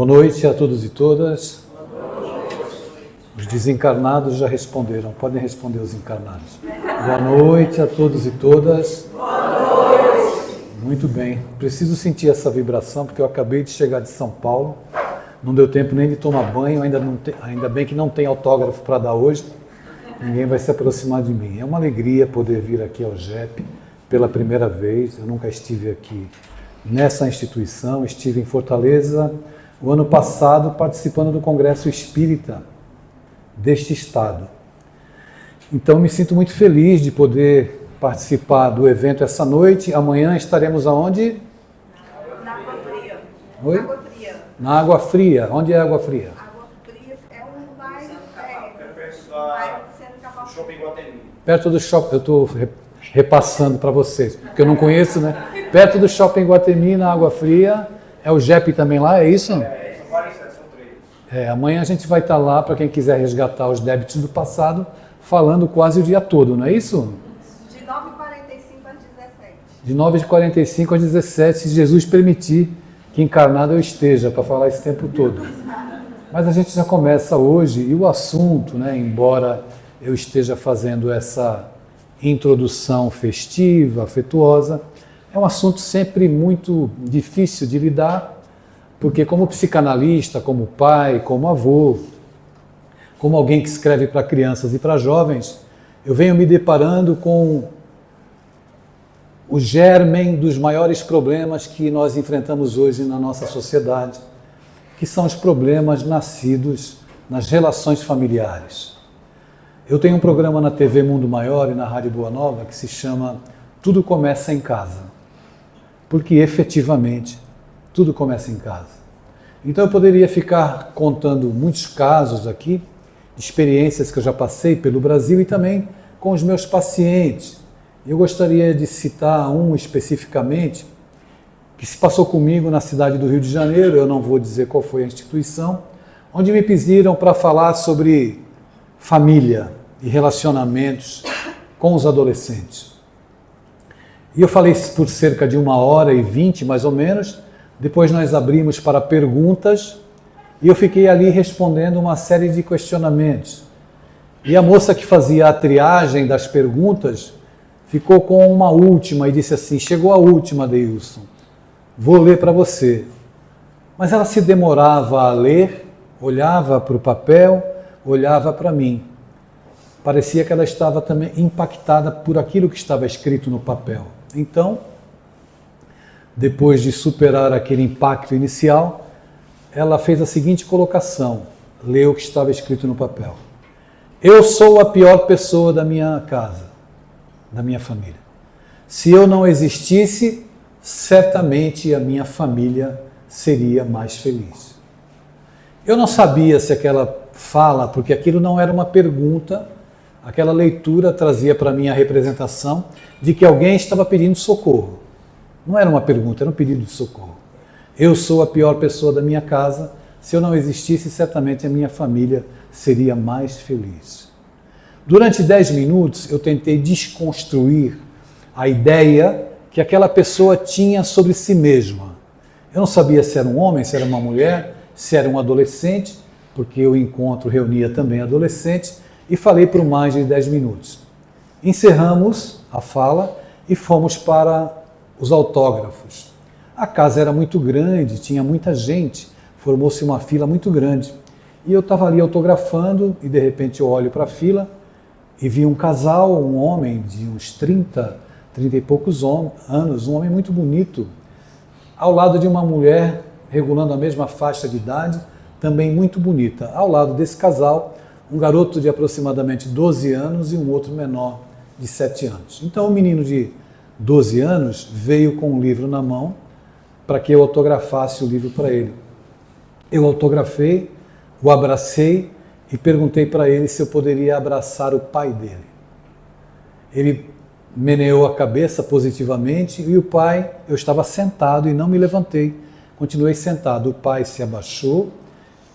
Boa noite a todos e todas. Os desencarnados já responderam. Podem responder os encarnados. Boa noite a todos e todas. Boa noite. Muito bem. Preciso sentir essa vibração porque eu acabei de chegar de São Paulo. Não deu tempo nem de tomar banho. Ainda bem que não tem autógrafo para dar hoje. Ninguém vai se aproximar de mim. É uma alegria poder vir aqui ao GEP pela primeira vez. Eu nunca estive aqui nessa instituição. Estive em Fortaleza o ano passado participando do Congresso Espírita deste estado. Então me sinto muito feliz de poder participar do evento essa noite. Amanhã estaremos aonde? Na Água Fria. Oi? Água Fria. Na Água Fria. Onde é a Água Fria? Água Fria é um bairro do Shopping Guatemi. Perto do shopping, eu estou repassando para vocês, porque eu não conheço, né? Perto do Shopping Guatemi, na Água Fria, é o GEP também lá, é isso? São vários, são três. Amanhã a gente vai estar lá para quem quiser resgatar os débitos do passado, falando quase o dia todo, não é isso? De 9h45 às 17h. De 9h45 às 17h, se Jesus permitir que encarnado eu esteja para falar esse tempo todo. Mas a gente já começa hoje, e o assunto, né, embora eu esteja fazendo essa introdução festiva, afetuosa, é um assunto sempre muito difícil de lidar, porque como psicanalista, como pai, como avô, como alguém que escreve para crianças e para jovens, eu venho me deparando com o germen dos maiores problemas que nós enfrentamos hoje na nossa sociedade, que são os problemas nascidos nas relações familiares. Eu tenho um programa na TV Mundo Maior e na Rádio Boa Nova que se chama Tudo Começa em Casa, porque efetivamente tudo começa em casa. Então eu poderia ficar contando muitos casos aqui, experiências que eu já passei pelo Brasil e também com os meus pacientes. Eu gostaria de citar um especificamente que se passou comigo na cidade do Rio de Janeiro, eu não vou dizer qual foi a instituição, onde me pediram para falar sobre família e relacionamentos com os adolescentes. E eu falei por cerca de 1h20, mais ou menos. Depois nós abrimos para perguntas e eu fiquei ali respondendo uma série de questionamentos. E a moça que fazia a triagem das perguntas ficou com uma última e disse assim: chegou a última, Deilson, vou ler para você. Mas ela se demorava a ler, olhava para o papel, olhava para mim. Parecia que ela estava também impactada por aquilo que estava escrito no papel. Então, depois de superar aquele impacto inicial, ela fez a seguinte colocação, leu o que estava escrito no papel. Eu sou a pior pessoa da minha casa, da minha família. Se eu não existisse, certamente a minha família seria mais feliz. Eu não sabia se aquela fala, porque aquilo não era uma pergunta, aquela leitura trazia para mim a representação de que alguém estava pedindo socorro. Não era uma pergunta, era um pedido de socorro. Eu sou a pior pessoa da minha casa, se eu não existisse, certamente a minha família seria mais feliz. Durante 10 minutos eu tentei desconstruir a ideia que aquela pessoa tinha sobre si mesma. Eu não sabia se era um homem, se era uma mulher, se era um adolescente, porque o encontro reunia também adolescentes, e falei por mais de 10 minutos. Encerramos a fala e fomos para os autógrafos. A casa era muito grande, tinha muita gente, formou-se uma fila muito grande. E eu estava ali autografando e de repente eu olho para a fila e vi um casal, um homem de uns 30 e poucos anos, um homem muito bonito, ao lado de uma mulher regulando a mesma faixa de idade, também muito bonita. Ao lado desse casal, um garoto de aproximadamente 12 anos e um outro menor de 7 anos. Então o menino de 12 anos veio com um livro na mão para que eu autografasse o livro para ele. Eu autografei, o abracei e perguntei para ele se eu poderia abraçar o pai dele. Ele meneou a cabeça positivamente e o pai, eu estava sentado e não me levantei, continuei sentado. O pai se abaixou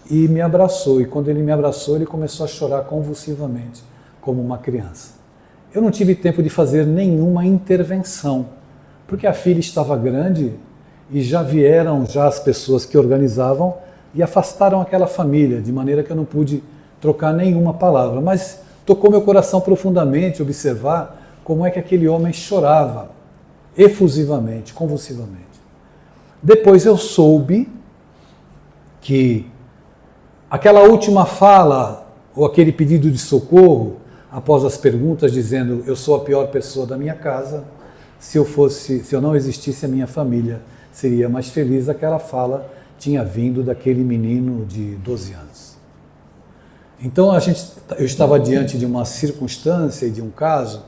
e me abraçou, e quando ele me abraçou, ele começou a chorar convulsivamente, como uma criança. Eu não tive tempo de fazer nenhuma intervenção, porque a filha estava grande e já vieram as pessoas que organizavam e afastaram aquela família, de maneira que eu não pude trocar nenhuma palavra. Mas tocou meu coração profundamente observar como é que aquele homem chorava efusivamente, convulsivamente. Depois eu soube que aquela última fala, ou aquele pedido de socorro, após as perguntas dizendo eu sou a pior pessoa da minha casa, se eu não existisse a minha família, seria mais feliz, aquela fala tinha vindo daquele menino de 12 anos. Então eu estava diante de uma circunstância e de um caso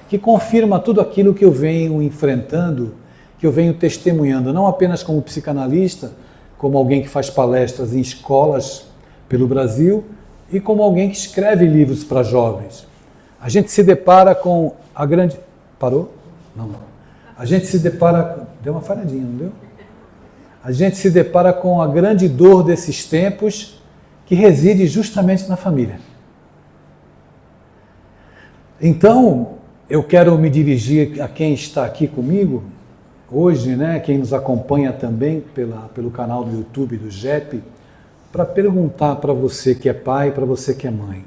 que confirma tudo aquilo que eu venho enfrentando, que eu venho testemunhando, não apenas como psicanalista, como alguém que faz palestras em escolas pelo Brasil e como alguém que escreve livros para jovens. A gente se depara com a grande... Parou? Não. A gente se depara... Deu uma falhadinha, não deu? A gente se depara com a grande dor desses tempos que reside justamente na família. Então, eu quero me dirigir a quem está aqui comigo hoje, né, quem nos acompanha também pelo canal do YouTube do JEP, para perguntar para você que é pai, para você que é mãe.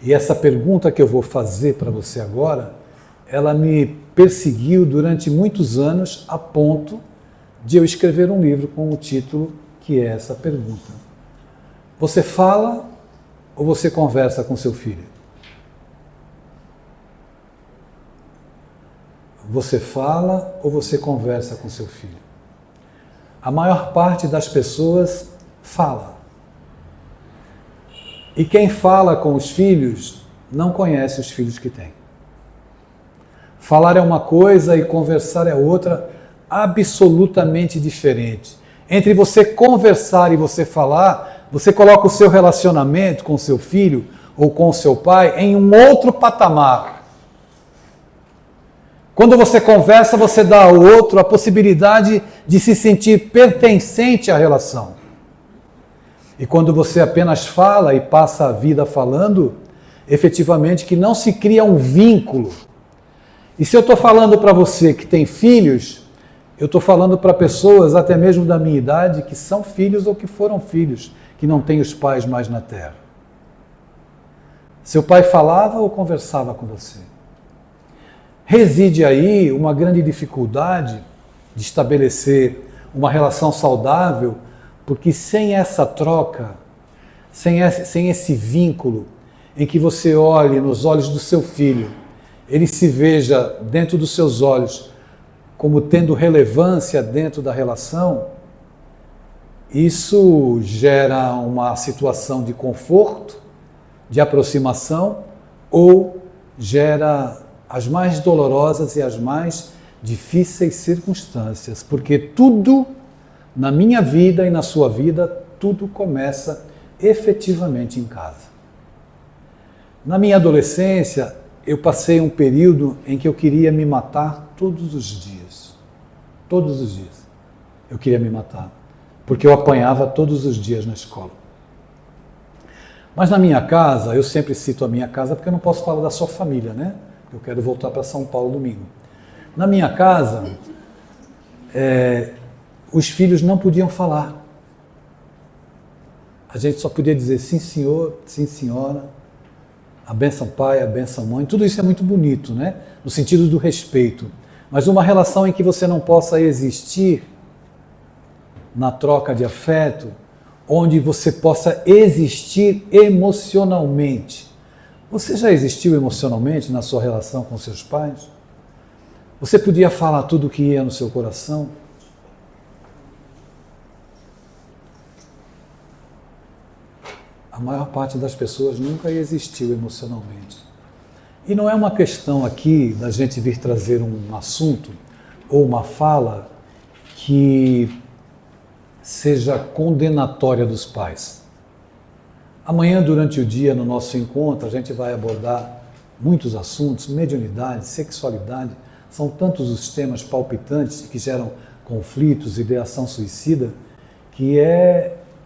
E essa pergunta que eu vou fazer para você agora, ela me perseguiu durante muitos anos a ponto de eu escrever um livro com o título que é essa pergunta. Você fala ou você conversa com seu filho? Você fala ou você conversa com seu filho? A maior parte das pessoas fala. E quem fala com os filhos não conhece os filhos que tem. Falar é uma coisa e conversar é outra, absolutamente diferente. Entre você conversar e você falar, você coloca o seu relacionamento com seu filho ou com o seu pai em um outro patamar. Quando você conversa, você dá ao outro a possibilidade de se sentir pertencente à relação. E quando você apenas fala e passa a vida falando, efetivamente que não se cria um vínculo. E se eu estou falando para você que tem filhos, eu estou falando para pessoas até mesmo da minha idade que são filhos ou que foram filhos, que não têm os pais mais na terra. Seu pai falava ou conversava com você? Reside aí uma grande dificuldade de estabelecer uma relação saudável, porque sem essa troca, sem esse vínculo, em que você olhe nos olhos do seu filho, ele se veja dentro dos seus olhos como tendo relevância dentro da relação, isso gera uma situação de conforto, de aproximação, ou gera as mais dolorosas e as mais difíceis circunstâncias, porque tudo na minha vida e na sua vida, tudo começa efetivamente em casa. Na minha adolescência, eu passei um período em que eu queria me matar todos os dias. Todos os dias. Eu queria me matar, porque eu apanhava todos os dias na escola. Mas na minha casa, eu sempre cito a minha casa porque eu não posso falar da sua família, né? Eu quero voltar para São Paulo domingo. Na minha casa, os filhos não podiam falar. A gente só podia dizer sim senhor, sim senhora, a bênção pai, a bênção mãe. Tudo isso é muito bonito, né? No sentido do respeito. Mas uma relação em que você não possa existir na troca de afeto, onde você possa existir emocionalmente. Você já existiu emocionalmente na sua relação com seus pais? Você podia falar tudo o que ia no seu coração? A maior parte das pessoas nunca existiu emocionalmente. E não é uma questão aqui da gente vir trazer um assunto ou uma fala que seja condenatória dos pais. Amanhã, durante o dia, no nosso encontro, a gente vai abordar muitos assuntos, mediunidade, sexualidade, são tantos os temas palpitantes que geram conflitos, ideação suicida, que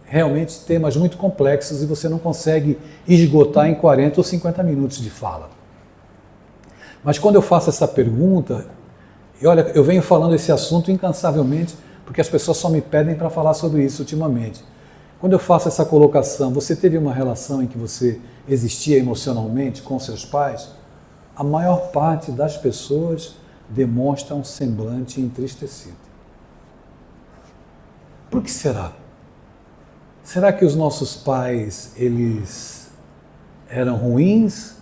realmente temas muito complexos e você não consegue esgotar em 40 ou 50 minutos de fala. Mas quando eu faço essa pergunta, e olha, eu venho falando esse assunto incansavelmente, porque as pessoas só me pedem para falar sobre isso ultimamente. Quando eu faço essa colocação, você teve uma relação em que você existia emocionalmente com seus pais? A maior parte das pessoas demonstra um semblante entristecido. Por que será? Será que os nossos pais, eles eram ruins?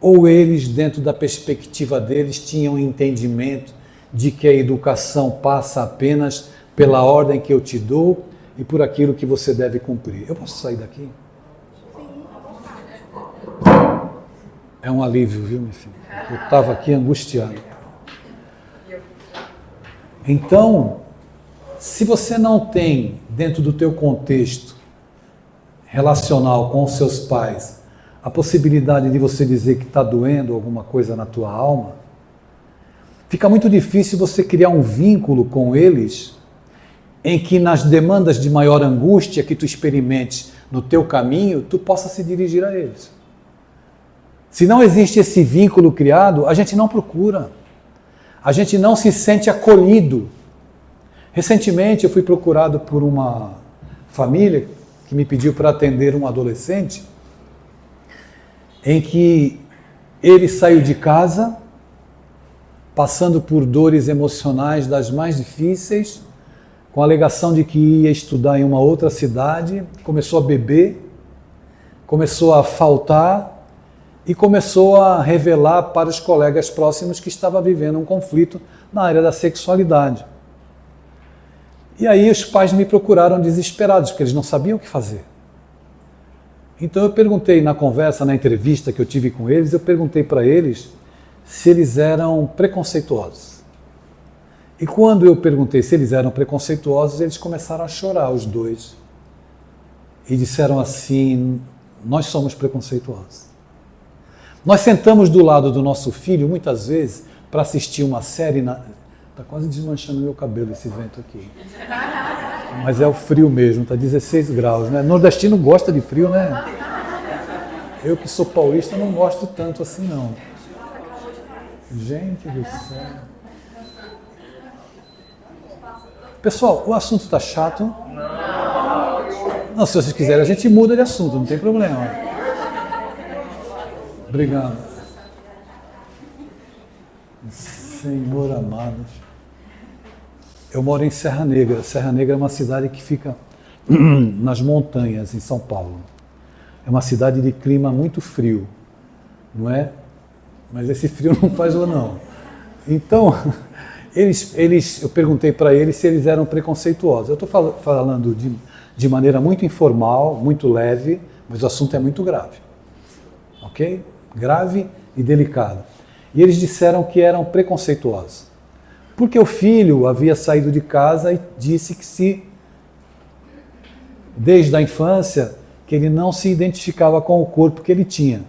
Ou eles, dentro da perspectiva deles, tinham um entendimento de que a educação passa apenas pela ordem que eu te dou e por aquilo que você deve cumprir? Eu posso sair daqui? É um alívio, viu, minha filha? Eu estava aqui angustiado. Então, se você não tem, dentro do teu contexto relacional com os seus pais, a possibilidade de você dizer que está doendo alguma coisa na tua alma, fica muito difícil você criar um vínculo com eles em que nas demandas de maior angústia que tu experimentes no teu caminho, tu possa se dirigir a eles. Se não existe esse vínculo criado, a gente não procura. A gente não se sente acolhido. Recentemente eu fui procurado por uma família que me pediu para atender um adolescente, em que ele saiu de casa, passando por dores emocionais das mais difíceis, com a alegação de que ia estudar em uma outra cidade, começou a beber, começou a faltar e começou a revelar para os colegas próximos que estava vivendo um conflito na área da sexualidade. E aí os pais me procuraram desesperados, porque eles não sabiam o que fazer. Então eu perguntei na conversa, na entrevista que eu tive com eles, eu perguntei para eles se eles eram preconceituosos. E quando eu perguntei se eles eram preconceituosos, eles começaram a chorar, os dois. E disseram assim, nós somos preconceituosos. Nós sentamos do lado do nosso filho, muitas vezes, para assistir uma série... Está quase desmanchando meu cabelo esse vento aqui. Mas é o frio mesmo, está 16 graus, né? Nordestino gosta de frio, né? Eu que sou paulista não gosto tanto assim, não. Gente do céu. Pessoal, o assunto está chato? Não, se vocês quiserem, a gente muda de assunto, não tem problema. Obrigado. Senhor amado. Eu moro em Serra Negra. Serra Negra é uma cidade que fica nas montanhas, em São Paulo. É uma cidade de clima muito frio, não é? Mas esse frio não faz lá não. Então, eu perguntei para eles se eles eram preconceituosos. Eu estou falando de maneira muito informal, muito leve, mas o assunto é muito grave. Ok? Grave e delicado. E eles disseram que eram preconceituosos. Porque o filho havia saído de casa e disse que desde a infância, que ele não se identificava com o corpo que ele tinha.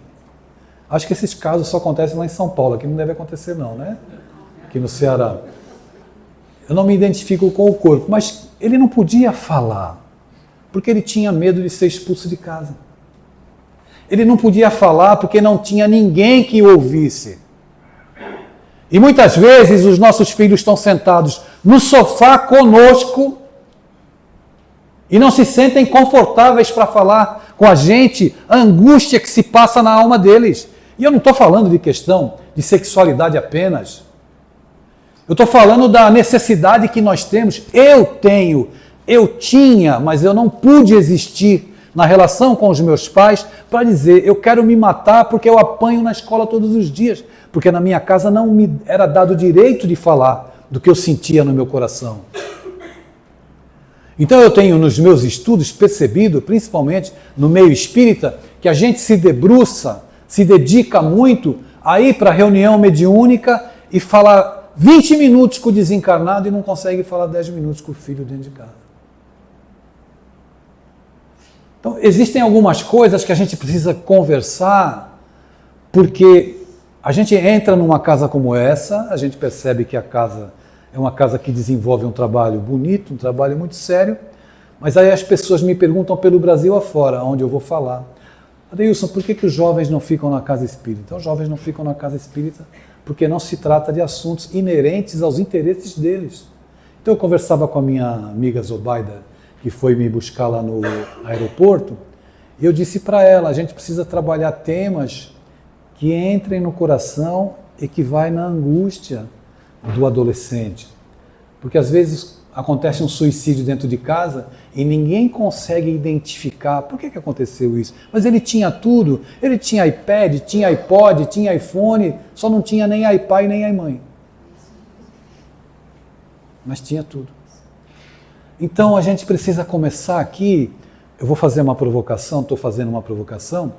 Acho que esses casos só acontecem lá em São Paulo, aqui não deve acontecer não, né? Aqui no Ceará. Eu não me identifico com o corpo, mas ele não podia falar, porque ele tinha medo de ser expulso de casa. Ele não podia falar porque não tinha ninguém que o ouvisse. E muitas vezes os nossos filhos estão sentados no sofá conosco e não se sentem confortáveis para falar com a gente a angústia que se passa na alma deles. E eu não estou falando de questão de sexualidade apenas. Eu estou falando da necessidade que nós temos. Eu tinha, mas eu não pude existir na relação com os meus pais para dizer, eu quero me matar porque eu apanho na escola todos os dias. Porque na minha casa não me era dado o direito de falar do que eu sentia no meu coração. Então eu tenho nos meus estudos percebido, principalmente no meio espírita, que a gente se debruça, se dedica muito a ir para a reunião mediúnica e falar 20 minutos com o desencarnado e não consegue falar 10 minutos com o filho dentro de casa. Então existem algumas coisas que a gente precisa conversar, porque a gente entra numa casa como essa, a gente percebe que a casa é uma casa que desenvolve um trabalho bonito, um trabalho muito sério, mas aí as pessoas me perguntam pelo Brasil afora, onde eu vou falar. Adeilson, por que os jovens não ficam na casa espírita? Então, os jovens não ficam na casa espírita porque não se trata de assuntos inerentes aos interesses deles. Então eu conversava com a minha amiga Zobaida que foi me buscar lá no aeroporto, e eu disse para ela, a gente precisa trabalhar temas que entrem no coração e que vai na angústia do adolescente. Porque às vezes acontece um suicídio dentro de casa e ninguém consegue identificar por que aconteceu isso. Mas ele tinha tudo, ele tinha iPad, tinha iPod, tinha iPhone, só não tinha nem iPad nem iMãe. Mas tinha tudo. Então a gente precisa começar aqui, eu vou fazer uma provocação, estou fazendo uma provocação,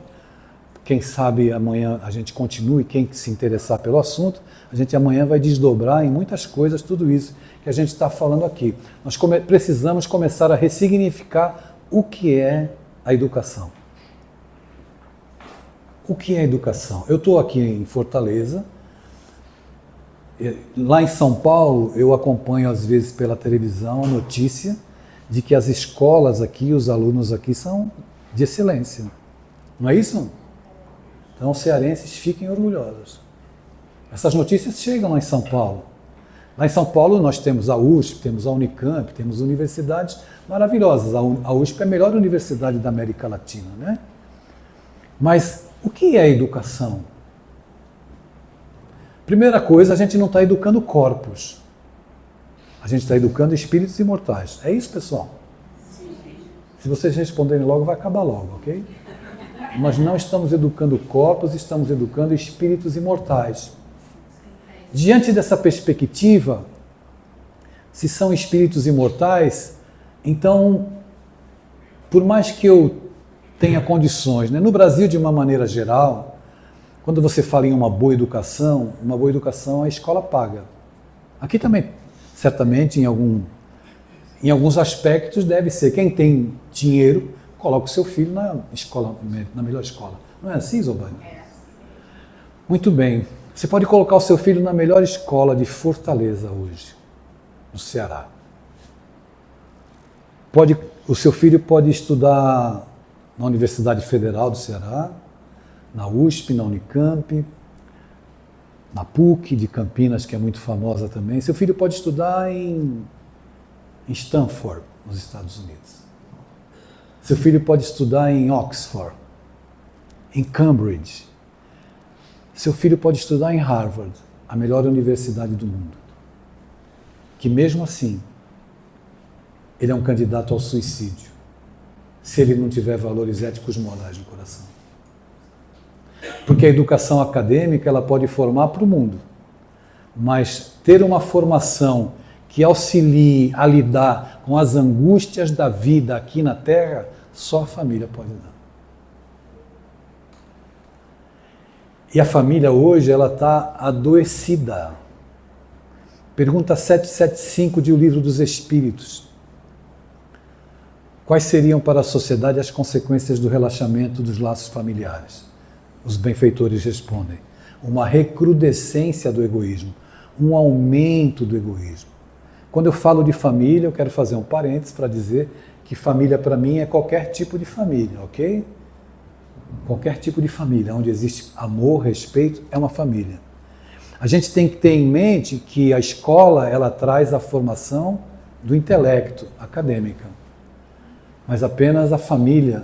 quem sabe amanhã a gente continue, quem se interessar pelo assunto, a gente amanhã vai desdobrar em muitas coisas tudo isso que a gente está falando aqui. Nós precisamos começar a ressignificar o que é a educação. O que é educação? Eu estou aqui em Fortaleza, lá em São Paulo eu acompanho às vezes pela televisão a notícia de que as escolas aqui, os alunos aqui são de excelência. Não é isso? Então, os cearenses fiquem orgulhosos. Essas notícias chegam lá em São Paulo. Lá em São Paulo nós temos a USP, temos a Unicamp, temos universidades maravilhosas. A USP é a melhor universidade da América Latina, né? Mas o que é educação? Primeira coisa, a gente não está educando corpos. A gente está educando espíritos imortais. É isso, pessoal? Se vocês responderem logo, vai acabar logo, ok? Nós não estamos educando corpos, estamos educando espíritos imortais. Diante dessa perspectiva, se são espíritos imortais, então, por mais que eu tenha condições, né? No Brasil, de uma maneira geral, quando você fala em uma boa educação a escola paga. Aqui também, certamente, em alguns aspectos, deve ser. Quem tem dinheiro, coloca o seu filho na melhor escola. Não é assim, Zobani? É. Muito bem. Você pode colocar o seu filho na melhor escola de Fortaleza hoje, no Ceará. O seu filho pode estudar na Universidade Federal do Ceará, na USP, na Unicamp, na PUC de Campinas, que é muito famosa também. Seu filho pode estudar em Stanford, nos Estados Unidos. Seu filho pode estudar em Oxford, em Cambridge. Seu filho pode estudar em Harvard, a melhor universidade do mundo. Que mesmo assim, ele é um candidato ao suicídio, se ele não tiver valores éticos morais no coração. Porque a educação acadêmica, ela pode formar para o mundo, mas ter uma formação que auxilie a lidar com as angústias da vida aqui na Terra, só a família pode dar. E a família hoje, ela está adoecida. Pergunta 775 de O Livro dos Espíritos. Quais seriam para a sociedade as consequências do relaxamento dos laços familiares? Os benfeitores respondem: uma recrudescência do egoísmo, um aumento do egoísmo. Quando eu falo de família, eu quero fazer um parênteses para dizer que família para mim é qualquer tipo de família, ok? Qualquer tipo de família, onde existe amor, respeito, é uma família. A gente tem que ter em mente que a escola, ela traz a formação do intelecto, acadêmica. Mas apenas a família,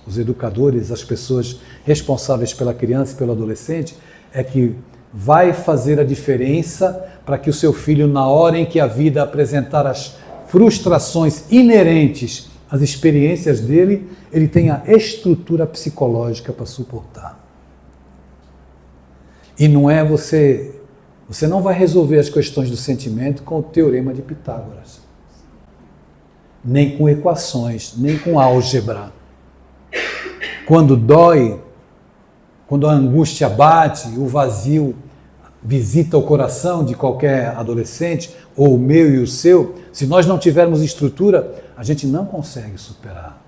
os educadores, as pessoas responsáveis pela criança e pelo adolescente, é que vai fazer a diferença para que o seu filho, na hora em que a vida apresentar as frustrações inerentes às experiências dele, ele tenha estrutura psicológica para suportar. E não é você não vai resolver as questões do sentimento com o teorema de Pitágoras, nem com equações, nem com álgebra. Quando dói, quando a angústia bate, o vazio visita o coração de qualquer adolescente, ou o meu e o seu, se nós não tivermos estrutura, a gente não consegue superar.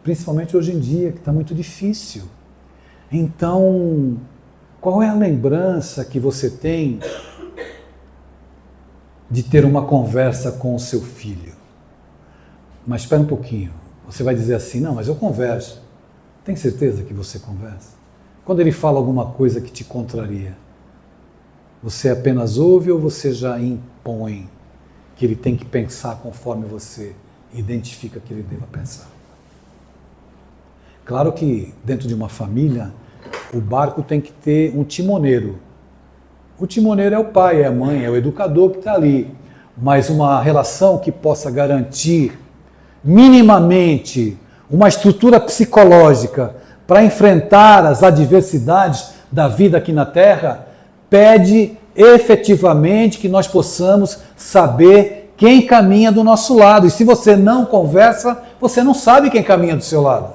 Principalmente hoje em dia, que está muito difícil. Então, qual é a lembrança que você tem de ter uma conversa com o seu filho? Mas espera um pouquinho, você vai dizer assim: não, mas eu converso. Tem certeza que você conversa? Quando ele fala alguma coisa que te contraria, você apenas ouve ou você já impõe que ele tem que pensar conforme você identifica que ele deva pensar. Claro que dentro de uma família, o barco tem que ter um timoneiro. O timoneiro é o pai, é a mãe, é o educador que está ali. Mas uma relação que possa garantir minimamente uma estrutura psicológica para enfrentar as adversidades da vida aqui na Terra, pede efetivamente que nós possamos saber quem caminha do nosso lado. E se você não conversa, você não sabe quem caminha do seu lado.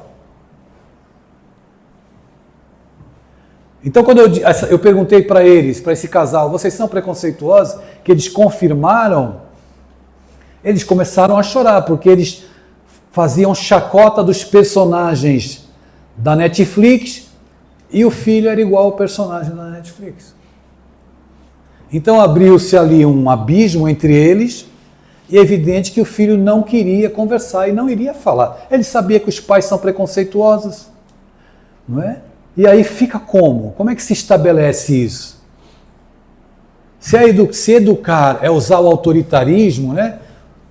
Então, quando eu perguntei para eles, para esse casal, vocês são preconceituosos? Que eles confirmaram, eles começaram a chorar, porque eles faziam chacota dos personagens da Netflix e o filho era igual ao personagem da Netflix. Então abriu-se ali um abismo entre eles e é evidente que o filho não queria conversar e não iria falar. Ele sabia que os pais são preconceituosos, não é? E aí fica como? Como é que se estabelece isso? Se educar é usar o autoritarismo, né?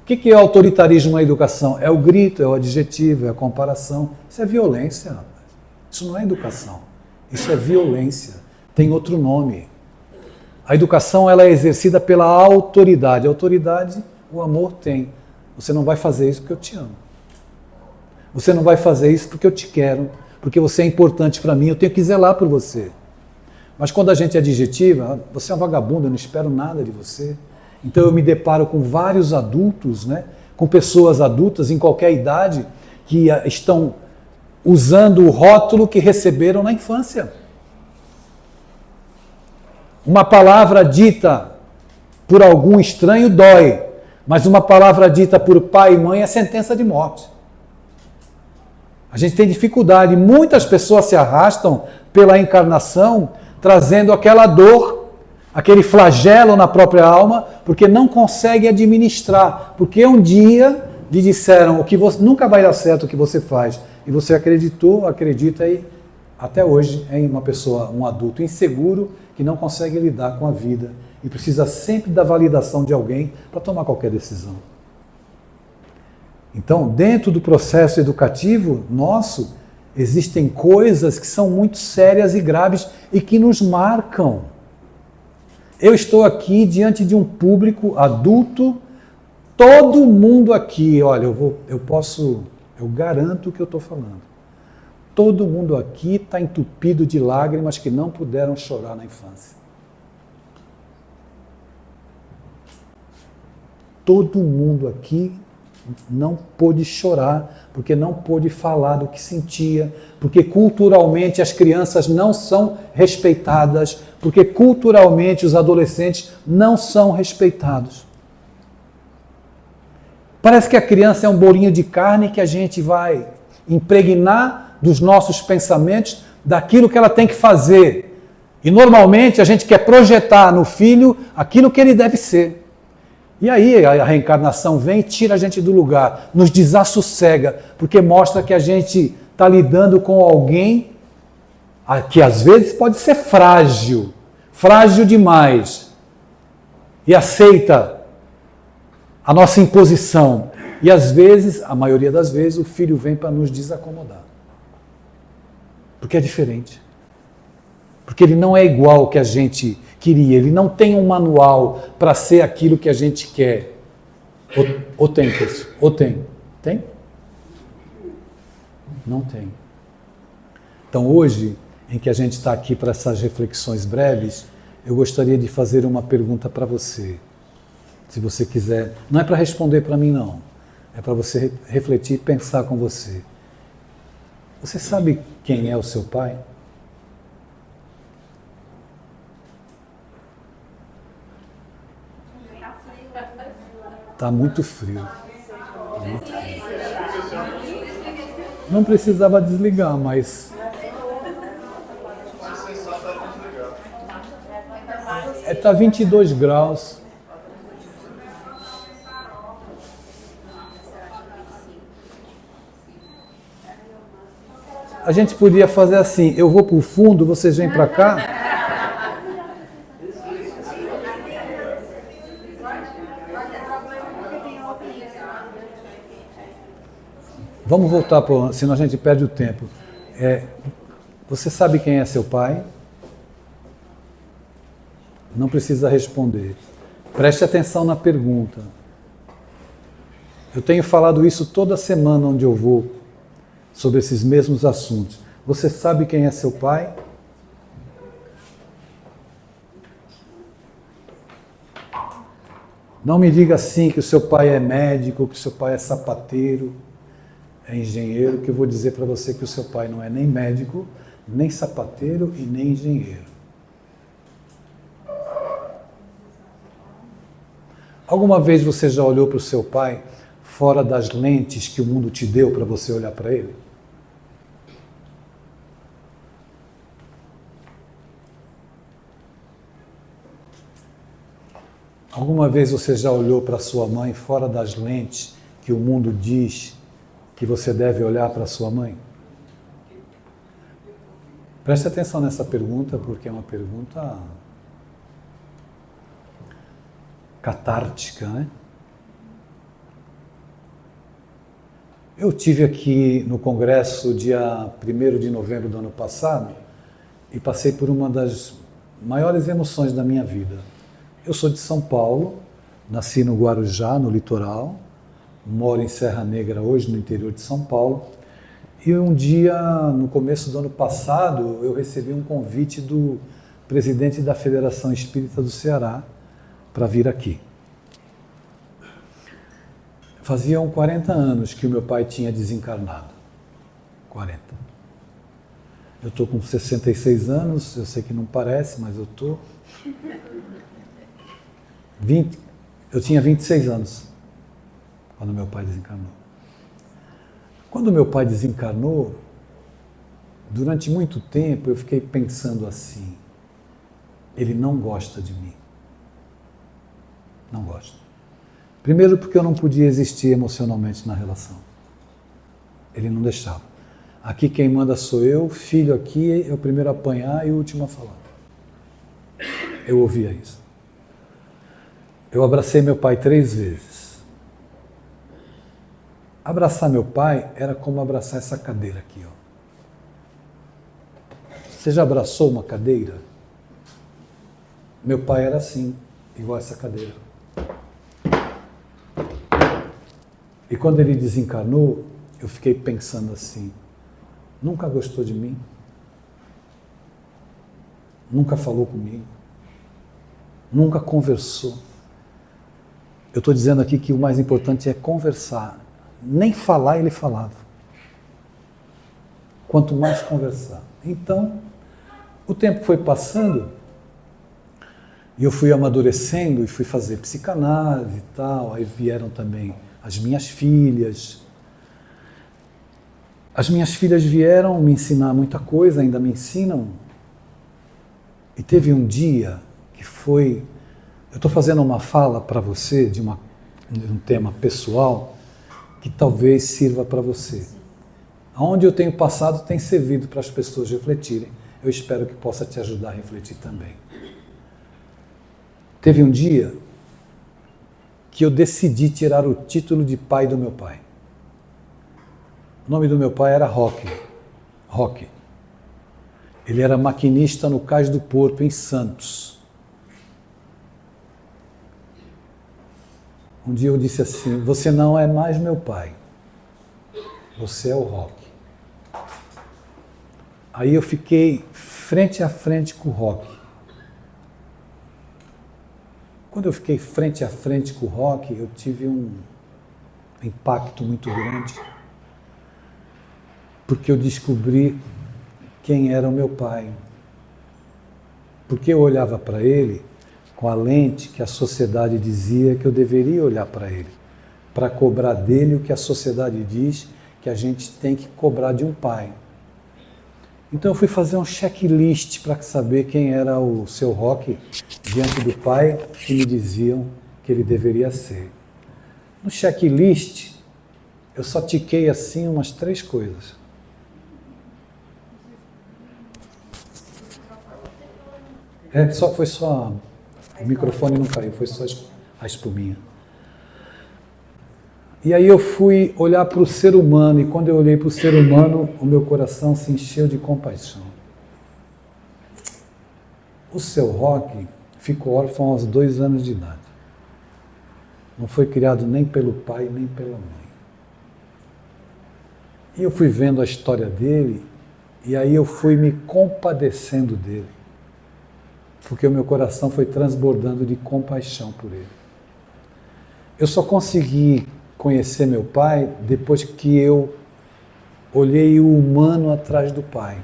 O que é o autoritarismo na educação? É o grito, é o adjetivo, é a comparação. Isso é violência. Isso não é educação. Isso é violência. Tem outro nome. A educação ela é exercida pela autoridade. A autoridade, o amor tem. Você não vai fazer isso porque eu te amo. Você não vai fazer isso porque eu te quero. Porque você é importante para mim, eu tenho que zelar por você. Mas quando a gente adjetiva, você é um vagabundo, eu não espero nada de você. Então eu me deparo com vários adultos, né, com pessoas adultas em qualquer idade, que estão usando o rótulo que receberam na infância. Uma palavra dita por algum estranho dói, mas uma palavra dita por pai e mãe é sentença de morte. A gente tem dificuldade, muitas pessoas se arrastam pela encarnação, trazendo aquela dor, aquele flagelo na própria alma, porque não conseguem administrar, porque um dia lhe disseram o que você, nunca vai dar certo o que você faz, e você acreditou, acredita e até hoje é uma pessoa, um adulto inseguro, que não consegue lidar com a vida e precisa sempre da validação de alguém para tomar qualquer decisão. Então, dentro do processo educativo nosso, existem coisas que são muito sérias e graves e que nos marcam. Eu estou aqui diante de um público adulto, todo mundo aqui, olha, eu garanto o que eu estou falando. Todo mundo aqui está entupido de lágrimas que não puderam chorar na infância. Todo mundo aqui não pôde chorar, porque não pôde falar do que sentia, porque culturalmente as crianças não são respeitadas, porque culturalmente os adolescentes não são respeitados. Parece que a criança é um bolinho de carne que a gente vai impregnar dos nossos pensamentos daquilo que ela tem que fazer. E normalmente a gente quer projetar no filho aquilo que ele deve ser. E aí a reencarnação vem e tira a gente do lugar, nos desassossega, porque mostra que a gente está lidando com alguém que às vezes pode ser frágil, frágil demais, e aceita a nossa imposição. E às vezes, a maioria das vezes, o filho vem para nos desacomodar. Porque é diferente. Porque ele não é igual ao que a gente queria. Ele não tem um manual para ser aquilo que a gente quer. Ou tem, isso? Ou tem? Tem? Não tem. Então hoje, em que a gente está aqui para essas reflexões breves, eu gostaria de fazer uma pergunta para você. Se você quiser. Não é para responder para mim, não. É para você refletir e pensar com você. Você sabe quem é o seu pai? Está muito frio. Muito frio. Não precisava desligar, mas... Está 22 graus. A gente podia fazer assim, eu vou para o fundo, vocês vêm para cá. Vamos voltar, senão a gente perde o tempo. Você sabe quem é seu pai? Não precisa responder. Preste atenção na pergunta. Eu tenho falado isso toda semana onde eu vou, sobre esses mesmos assuntos. Você sabe quem é seu pai? Não me diga assim que o seu pai é médico, que o seu pai é sapateiro, é engenheiro, que eu vou dizer para você que o seu pai não é nem médico, nem sapateiro e nem engenheiro. Alguma vez você já olhou para o seu pai fora das lentes que o mundo te deu para você olhar para ele? Alguma vez você já olhou para sua mãe fora das lentes que o mundo diz que você deve olhar para sua mãe? Preste atenção nessa pergunta, porque é uma pergunta catártica, né? Eu tive aqui no congresso dia 1º de novembro do ano passado e passei por uma das maiores emoções da minha vida. Eu sou de São Paulo, nasci no Guarujá, no litoral, moro em Serra Negra hoje, no interior de São Paulo, e um dia, no começo do ano passado, eu recebi um convite do presidente da Federação Espírita do Ceará para vir aqui. Faziam 40 anos que o meu pai tinha desencarnado. 40. Eu estou com 66 anos, eu sei que não parece, mas eu estou. Eu tinha 26 anos quando meu pai desencarnou. Quando meu pai desencarnou, durante muito tempo eu fiquei pensando assim: ele não gosta de mim. Não gosta. Primeiro porque eu não podia existir emocionalmente na relação. Ele não deixava. Aqui quem manda sou eu, filho aqui é o primeiro a apanhar e o último a falar. Eu ouvia isso. Eu abracei meu pai 3 vezes. Abraçar meu pai era como abraçar essa cadeira aqui, ó. Você já abraçou uma cadeira? Meu pai era assim, igual essa cadeira. E quando ele desencarnou, eu fiquei pensando assim: nunca gostou de mim? Nunca falou comigo? Nunca conversou? Eu estou dizendo aqui que o mais importante é conversar. Nem falar ele falava. Quanto mais conversar. Então, o tempo foi passando e eu fui amadurecendo e fui fazer psicanálise e tal. Aí vieram também as minhas filhas. As minhas filhas vieram me ensinar muita coisa, ainda me ensinam. E teve um dia que foi... Eu estou fazendo uma fala para você de um tema pessoal que talvez sirva para você. Aonde eu tenho passado tem servido para as pessoas refletirem. Eu espero que possa te ajudar a refletir também. Teve um dia que eu decidi tirar o título de pai do meu pai. O nome do meu pai era Roque. Ele era maquinista no Cais do Porto, em Santos. Um dia eu disse assim: você não é mais meu pai, você é o Roque. Aí eu fiquei frente a frente com o Roque. Quando eu fiquei frente a frente com o Roque, eu tive um impacto muito grande, porque eu descobri quem era o meu pai. Porque eu olhava para ele com a lente que a sociedade dizia que eu deveria olhar para ele, para cobrar dele o que a sociedade diz que a gente tem que cobrar de um pai. Então eu fui fazer um checklist para saber quem era o seu Roque diante do pai que me diziam que ele deveria ser. No checklist, eu só tiquei assim umas 3 coisas. Foi só... O microfone não caiu, foi só a espuminha. E aí eu fui olhar para o ser humano, e quando eu olhei para o ser humano, o meu coração se encheu de compaixão. O seu Roque ficou órfão aos 2 anos de idade. Não foi criado nem pelo pai, nem pela mãe. E eu fui vendo a história dele, e aí eu fui me compadecendo dele. Porque o meu coração foi transbordando de compaixão por ele. Eu só consegui conhecer meu pai depois que eu olhei o humano atrás do pai.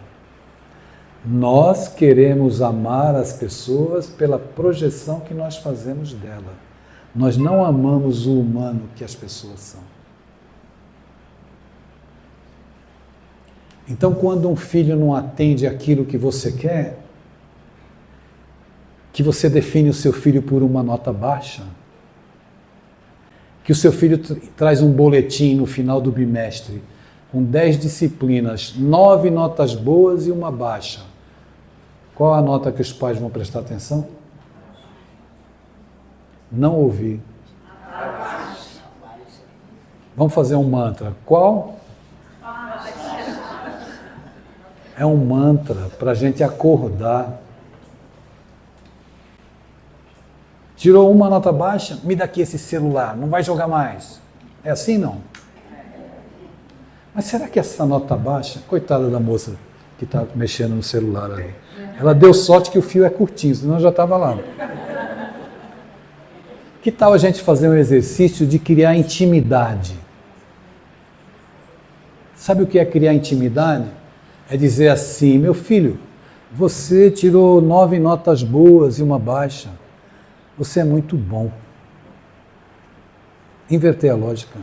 Nós queremos amar as pessoas pela projeção que nós fazemos dela. Nós não amamos o humano que as pessoas são. Então, quando um filho não atende aquilo que você quer, que você define o seu filho por uma nota baixa, que o seu filho traz um boletim no final do bimestre, com 10 disciplinas, 9 notas boas e uma baixa. Qual a nota que os pais vão prestar atenção? Não ouvi. Vamos fazer um mantra. Qual? É um mantra para a gente acordar. Tirou uma nota baixa? Me dá aqui esse celular, não vai jogar mais. É assim, não? Mas será que essa nota baixa, coitada da moça que está mexendo no celular ali, ela deu sorte que o fio é curtinho, senão já estava lá. Que tal a gente fazer um exercício de criar intimidade? Sabe o que é criar intimidade? É dizer assim, meu filho, você tirou 9 notas boas e uma baixa. Você é muito bom. Inverter a lógica.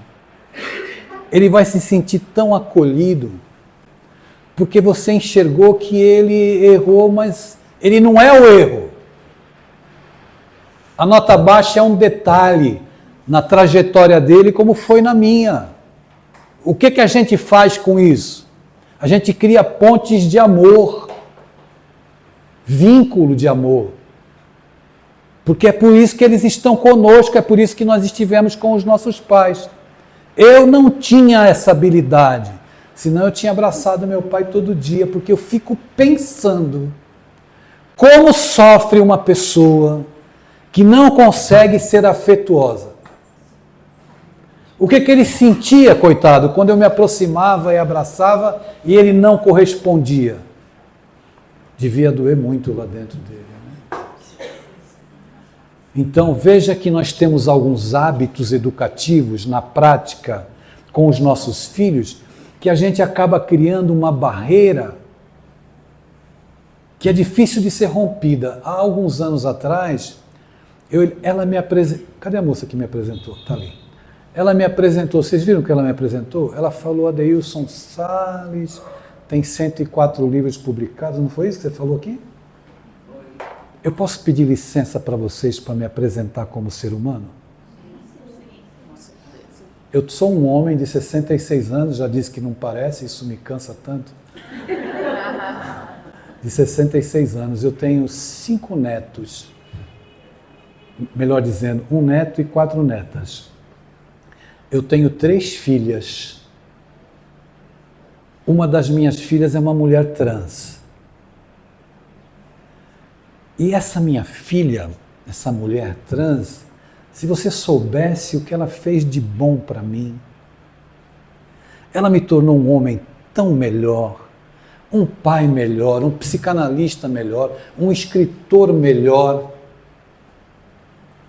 Ele vai se sentir tão acolhido, porque você enxergou que ele errou, mas ele não é o erro. A nota baixa é um detalhe na trajetória dele, como foi na minha. O que a gente faz com isso? A gente cria pontes de amor, vínculo de amor. Porque é por isso que eles estão conosco, é por isso que nós estivemos com os nossos pais. Eu não tinha essa habilidade, senão eu tinha abraçado meu pai todo dia, porque eu fico pensando como sofre uma pessoa que não consegue ser afetuosa. O que ele sentia, coitado, quando eu me aproximava e abraçava e ele não correspondia? Devia doer muito lá dentro dele. Então, veja que nós temos alguns hábitos educativos na prática com os nossos filhos que a gente acaba criando uma barreira que é difícil de ser rompida. Há alguns anos atrás, ela me apresentou... Cadê a moça que me apresentou? Está ali. Ela me apresentou, vocês viram que ela me apresentou? Ela falou, Adeilson Salles, tem 104 livros publicados, não foi isso que você falou aqui? Eu posso pedir licença para vocês para me apresentar como ser humano? Eu sou um homem de 66 anos, já disse que não parece, isso me cansa tanto. De 66 anos, eu tenho 5 netos. Melhor dizendo, 1 neto e 4 netas. Eu tenho 3 filhas. Uma das minhas filhas é uma mulher trans. E essa minha filha, essa mulher trans, se você soubesse o que ela fez de bom para mim, ela me tornou um homem tão melhor, um pai melhor, um psicanalista melhor, um escritor melhor.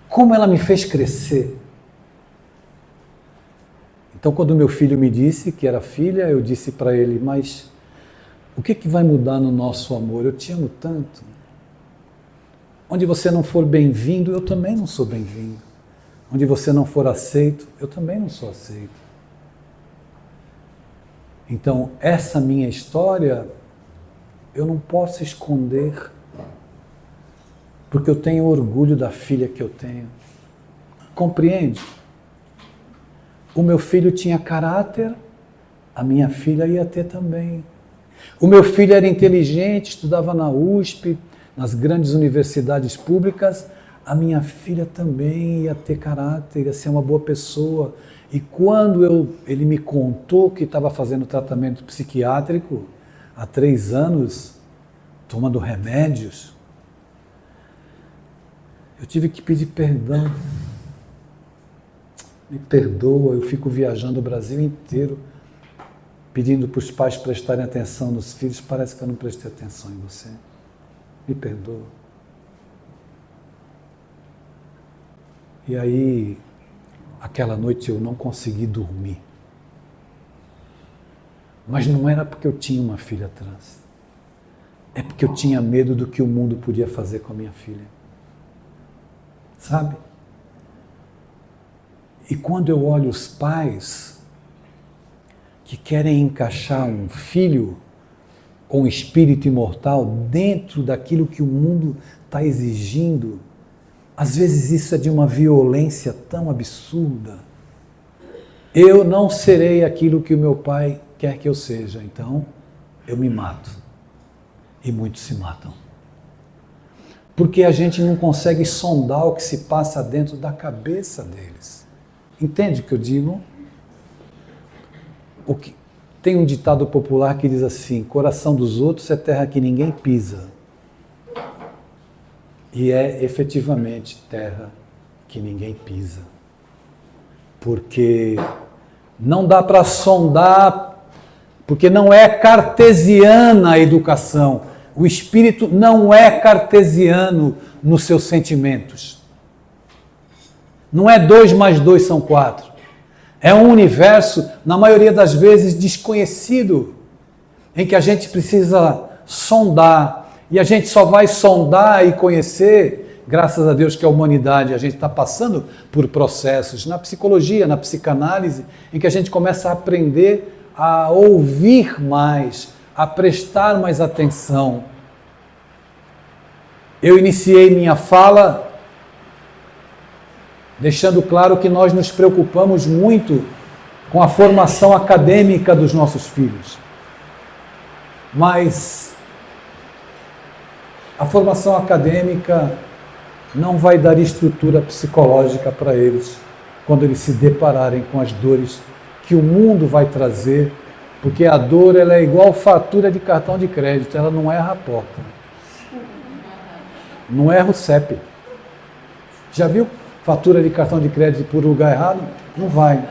Como ela me fez crescer. Então, quando meu filho me disse que era filha, eu disse para ele, mas o que vai mudar no nosso amor? Eu te amo tanto. Onde você não for bem-vindo, eu também não sou bem-vindo. Onde você não for aceito, eu também não sou aceito. Então, essa minha história, eu não posso esconder, porque eu tenho orgulho da filha que eu tenho. Compreende? O meu filho tinha caráter, a minha filha ia ter também. O meu filho era inteligente, estudava na USP, nas grandes universidades públicas, a minha filha também ia ter caráter, ia ser uma boa pessoa. E quando ele me contou que estava fazendo tratamento psiquiátrico há 3 anos, tomando remédios, eu tive que pedir perdão. Me perdoa, eu fico viajando o Brasil inteiro, pedindo para os pais prestarem atenção nos filhos, parece que eu não prestei atenção em você. Me perdoa. E aí, aquela noite eu não consegui dormir. Mas não era porque eu tinha uma filha trans. É porque eu tinha medo do que o mundo podia fazer com a minha filha. Sabe? E quando eu olho os pais que querem encaixar um filho ou um espírito imortal dentro daquilo que o mundo está exigindo, às vezes isso é de uma violência tão absurda. Eu não serei aquilo que o meu pai quer que eu seja, então eu me mato. E muitos se matam. Porque a gente não consegue sondar o que se passa dentro da cabeça deles. Entende o que eu digo? Tem um ditado popular que diz assim: coração dos outros é terra que ninguém pisa. E é efetivamente terra que ninguém pisa. Porque não dá para sondar, porque não é cartesiana a educação. O espírito não é cartesiano nos seus sentimentos. Não é 2 mais 2 são 4. É um universo, na maioria das vezes, desconhecido, em que a gente precisa sondar. E a gente só vai sondar e conhecer, graças a Deus que a humanidade, a gente está passando por processos na psicologia, na psicanálise, em que a gente começa a aprender a ouvir mais, a prestar mais atenção. Eu iniciei minha fala deixando claro que nós nos preocupamos muito com a formação acadêmica dos nossos filhos. Mas a formação acadêmica não vai dar estrutura psicológica para eles quando eles se depararem com as dores que o mundo vai trazer, porque a dor ela é igual fatura de cartão de crédito, ela não erra a porta. Não erra o CEP. Já viu fatura de cartão de crédito por lugar errado? Não vai.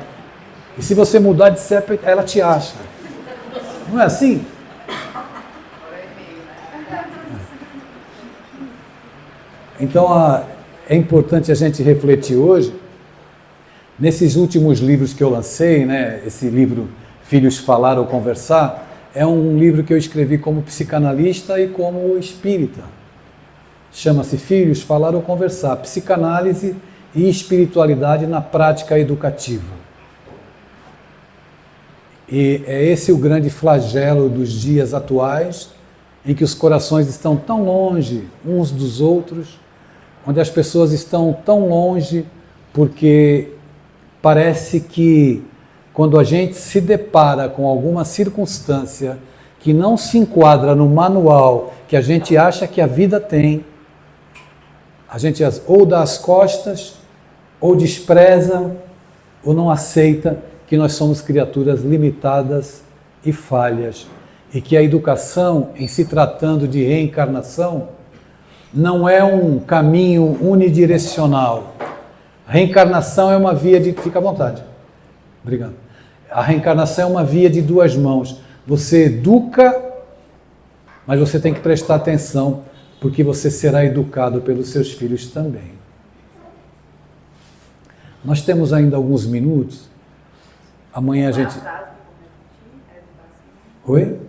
E se você mudar de CEP, ela te acha. Não é assim? Então é importante a gente refletir hoje, nesses últimos livros que eu lancei, né, esse livro Filhos Falar ou Conversar, é um livro que eu escrevi como psicanalista e como espírita. Chama-se Filhos Falar ou Conversar, Psicanálise e Espiritualidade na Prática Educativa. E é esse o grande flagelo dos dias atuais, em que os corações estão tão longe uns dos outros, onde as pessoas estão tão longe, porque parece que quando a gente se depara com alguma circunstância que não se enquadra no manual que a gente acha que a vida tem, a gente ou dá as costas, ou despreza, ou não aceita que nós somos criaturas limitadas e falhas, e que a educação, em se tratando de reencarnação, não é um caminho unidirecional. A reencarnação é uma via de... Fica à vontade. Obrigado. A reencarnação é uma via de 2 mãos. Você educa, mas você tem que prestar atenção, porque você será educado pelos seus filhos também. Nós temos ainda alguns minutos. Amanhã a gente... Oi?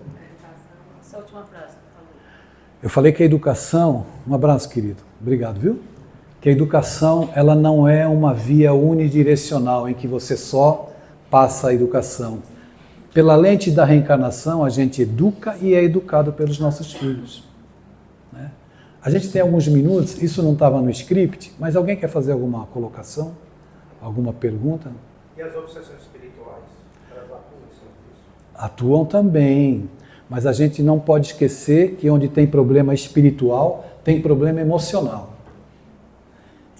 Essa última frase que falou. Eu falei que a educação... Um abraço, querido. Obrigado, viu? Que a educação, ela não é uma via unidirecional em que você só passa a educação. Pela lente da reencarnação, a gente educa e é educado pelos nossos filhos. Né? A gente tem alguns minutos, isso não estava no script, mas alguém quer fazer alguma colocação? Alguma pergunta? E as obsessões espirituais? Elas atuam em cima disso? Atuam também, mas a gente não pode esquecer que onde tem problema espiritual, tem problema emocional.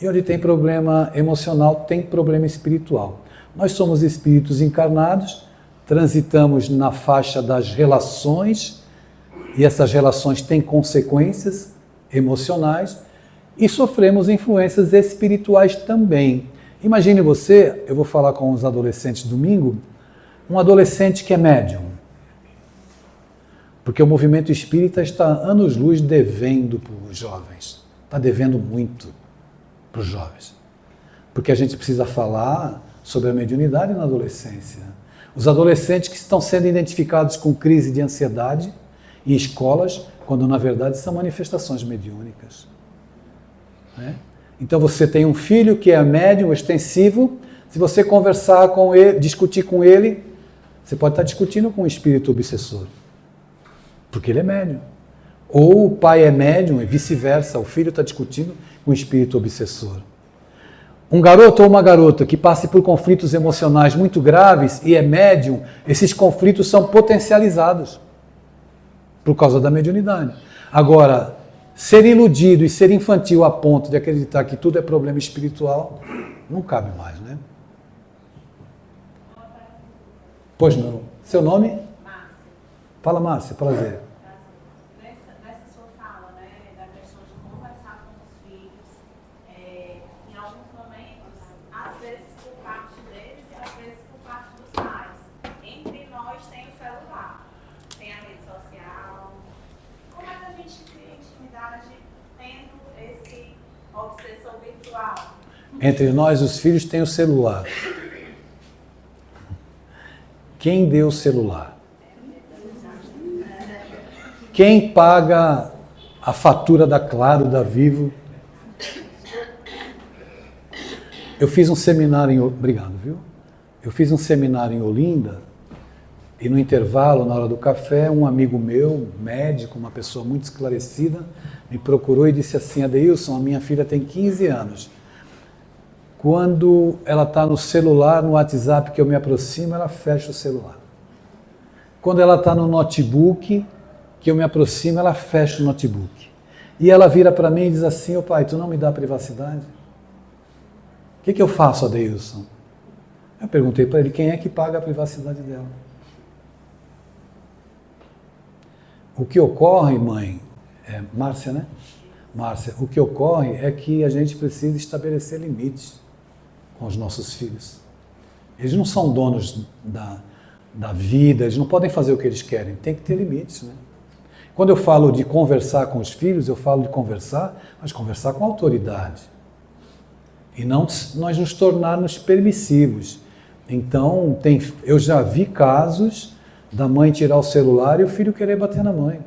E onde tem problema emocional, tem problema espiritual. Nós somos espíritos encarnados, transitamos na faixa das relações, e essas relações têm consequências emocionais, e sofremos influências espirituais também. Imagine você, eu vou falar com os adolescentes domingo, um adolescente que é médium. Porque o movimento espírita está anos-luz devendo para os jovens. Está devendo muito para os jovens. Porque a gente precisa falar sobre a mediunidade na adolescência. Os adolescentes que estão sendo identificados com crise de ansiedade em escolas, quando na verdade são manifestações mediúnicas. Né? Então você tem um filho que é médium, extensivo, se você conversar com ele, discutir com ele, você pode estar discutindo com um espírito obsessor. Porque ele é médium. Ou o pai é médium e vice-versa, o filho está discutindo com o espírito obsessor. Um garoto ou uma garota que passe por conflitos emocionais muito graves e é médium, esses conflitos são potencializados por causa da mediunidade. Agora, ser iludido e ser infantil a ponto de acreditar que tudo é problema espiritual, não cabe mais, né? Pois não. Seu nome? Márcia. Fala, Márcia, prazer. Nessa sua fala, né, da questão de conversar com os filhos, em alguns momentos, às vezes por parte deles e às vezes por parte dos pais. Entre nós tem o celular, tem a rede social. Como é que a gente cria intimidade tendo esse obsessor virtual? Entre nós, os filhos, têm o celular. Quem deu o celular? Quem paga a fatura da Claro, da Vivo? Eu fiz um seminário em... Obrigado, viu? Eu fiz um seminário em Olinda e no intervalo, na hora do café, um amigo meu, médico, uma pessoa muito esclarecida, me procurou e disse assim: Adeilson, a minha filha tem 15 anos. Quando ela está no celular, no WhatsApp que eu me aproximo, ela fecha o celular. Quando ela está no notebook que eu me aproximo, ela fecha o notebook. E ela vira para mim e diz assim: ô pai, tu não me dá privacidade? O que eu faço, Adeilson? Eu perguntei para ele quem é que paga a privacidade dela. O que ocorre, mãe, Márcia, né? Márcia, o que ocorre é que a gente precisa estabelecer limites com os nossos filhos. Eles não são donos da vida, eles não podem fazer o que eles querem, tem que ter limites, né? Quando eu falo de conversar com os filhos, eu falo de conversar, mas conversar com autoridade. E não nós nos tornarmos permissivos. Então, eu já vi casos da mãe tirar o celular e o filho querer bater na mãe.